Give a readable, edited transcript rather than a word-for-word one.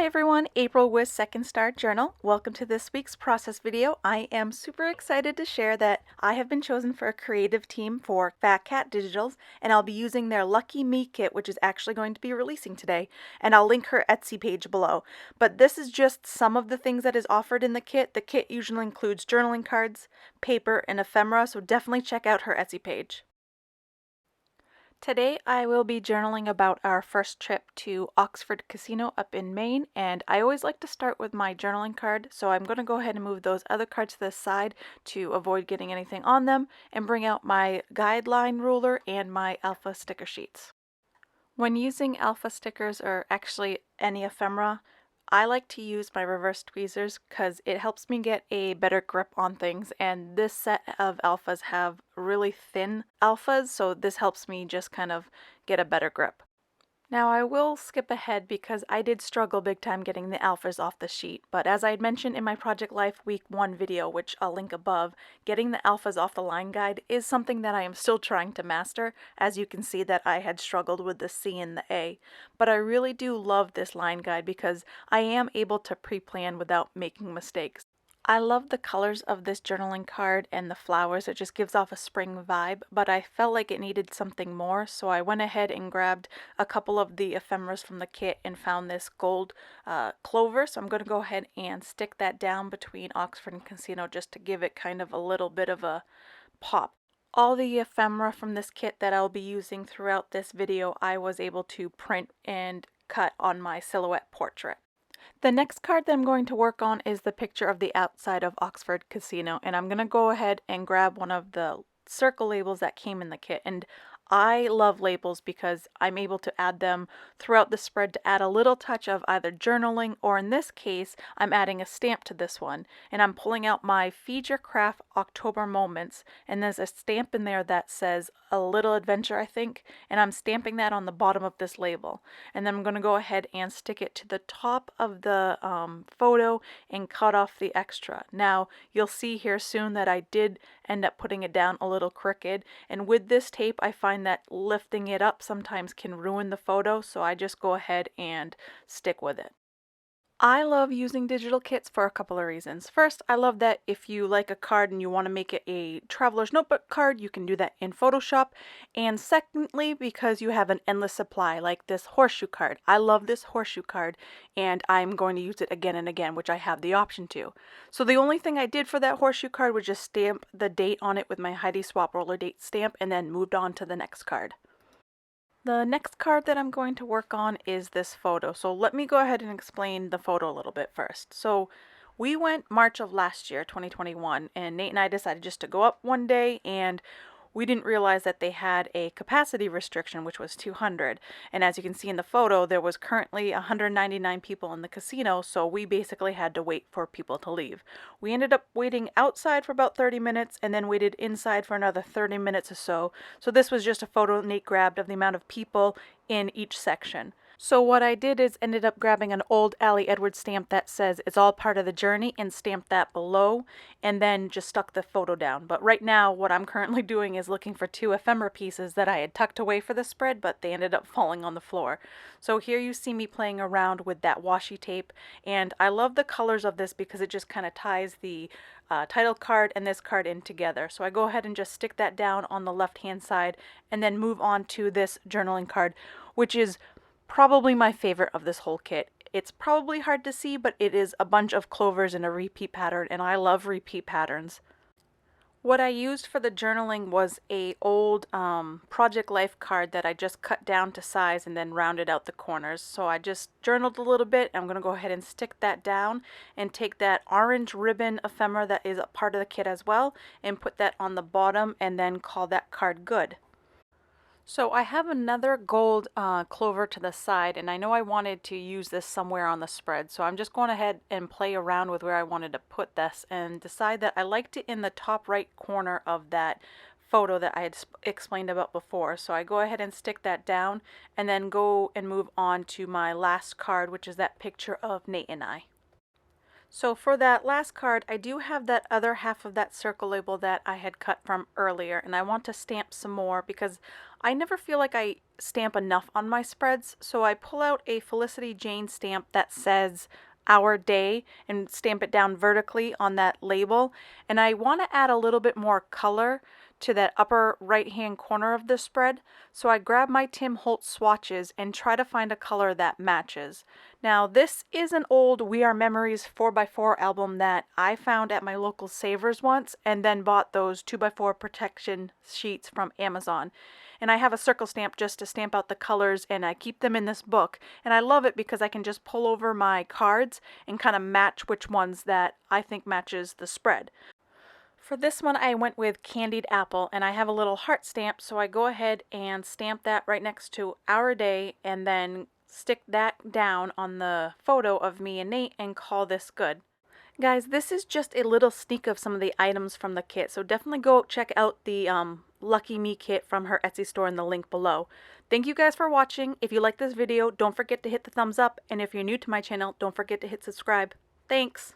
everyone, April with Second Star Journal. Welcome to this week's process video. I am super excited to share that I have been chosen for a creative team for FatCatDigitals, and I'll be using their Lucky Me kit, which is actually going to be releasing today, and I'll link her Etsy page below. But this is just some of the things that is offered in the kit. The kit usually includes journaling cards, paper, and ephemera, so definitely check out her Etsy page. Today I will be journaling about our first trip to Oxford Casino up in Maine, and I always like to start with my journaling card, so I'm going to go ahead and move those other cards to the side to avoid getting anything on them, and bring out my guideline ruler and my alpha sticker sheets. When using alpha stickers, or actually any ephemera, I like to use my reverse tweezers because it helps me get a better grip on things, and this set of alphas have really thin alphas, so this helps me just kind of get a better grip. Now I will skip ahead because I did struggle big time getting the alphas off the sheet, but as I had mentioned in my Project Life Week 1 video, which I'll link above, getting the alphas off the line guide is something that I am still trying to master. As you can see that I had struggled with the C and the A, but I really do love this line guide because I am able to pre-plan without making mistakes. I love the colors of this journaling card and the flowers. It just gives off a spring vibe, but I felt like it needed something more, so I went ahead and grabbed a couple of the ephemeras from the kit and found this gold clover, so I'm going to go ahead and stick that down between Oxford and Casino just to give it kind of a little bit of a pop. All the ephemera from this kit that I'll be using throughout this video I was able to print and cut on my silhouette portrait. The next card that I'm going to work on is the picture of the outside of Oxford Casino, and I'm going to go ahead and grab one of the circle labels that came in the kit. And I love labels because I'm able to add them throughout the spread to add a little touch of either journaling, or in this case I'm adding a stamp to this one, and I'm pulling out my Feed Your Craft October Moments, and there's a stamp in there that says A Little Adventure, I think, and I'm stamping that on the bottom of this label, and then I'm going to go ahead and stick it to the top of the photo and cut off the extra. Now you'll see here soon that I did end up putting it down a little crooked, and with this tape I find that lifting it up sometimes can ruin the photo, so I just go ahead and stick with it. I love using digital kits for a couple of reasons. First, I love that if you like a card and you want to make it a traveler's notebook card, you can do that in Photoshop. And secondly, because you have an endless supply, like this horseshoe card. I love this horseshoe card, and I'm going to use it again and again, which I have the option to. So the only thing I did for that horseshoe card was just stamp the date on it with my Heidi Swap roller date stamp, and then moved on to the next card. The next card that I'm going to work on is this photo. So let me go ahead and explain the photo a little bit first. So we went March of last year, 2021, and Nate and I decided just to go up one day, and we didn't realize that they had a capacity restriction, which was 200. And as you can see in the photo, there was currently 199 people in the casino, so we basically had to wait for people to leave. We ended up waiting outside for about 30 minutes and then waited inside for another 30 minutes or so. So this was just a photo Nate grabbed of the amount of people in each section. So what I did is ended up grabbing an old Allie Edwards stamp that says it's all part of the journey and stamped that below, and then just stuck the photo down. But right now what I'm currently doing is looking for two ephemera pieces that I had tucked away for the spread, but they ended up falling on the floor. So here you see me playing around with that washi tape, and I love the colors of this because it just kind of ties the title card and this card in together. So I go ahead and just stick that down on the left hand side and then move on to this journaling card, which is probably my favorite of this whole kit. It's probably hard to see, but it is a bunch of clovers in a repeat pattern, and I love repeat patterns. What I used for the journaling was a old Project Life card that I just cut down to size and then rounded out the corners. So I just journaled a little bit. I'm going to go ahead and stick that down and take that orange ribbon ephemera that is a part of the kit as well and put that on the bottom and then call that card good. So I have another gold clover to the side, and I know I wanted to use this somewhere on the spread, so I'm just going ahead and play around with where I wanted to put this and decide that I liked it in the top right corner of that photo that I had explained about before. So I go ahead and stick that down and then go and move on to my last card, which is that picture of Nate and I. So for that last card, I do have that other half of that circle label that I had cut from earlier, and I want to stamp some more because I never feel like I stamp enough on my spreads. So I pull out a Felicity Jane stamp that says our day and stamp it down vertically on that label, and I want to add a little bit more color to that upper right hand corner of the spread, so I grab my Tim Holtz swatches and try to find a color that matches. Now this is an old We Are Memories 4x4 album that I found at my local Savers once and then bought those 2x4 protection sheets from Amazon. And I have a circle stamp just to stamp out the colors, and I keep them in this book, and I love it because I can just pull over my cards and kind of match which ones that I think matches the spread. For this one, I went with Candied Apple, and I have a little heart stamp, so I go ahead and stamp that right next to Our Day, and then stick that down on the photo of me and Nate and call this good. Guys, this is just a little sneak of some of the items from the kit, so definitely go check out the Lucky Me kit from her Etsy store in the link below. Thank you guys for watching. If you like this video, don't forget to hit the thumbs up, and if you're new to my channel, don't forget to hit subscribe. Thanks!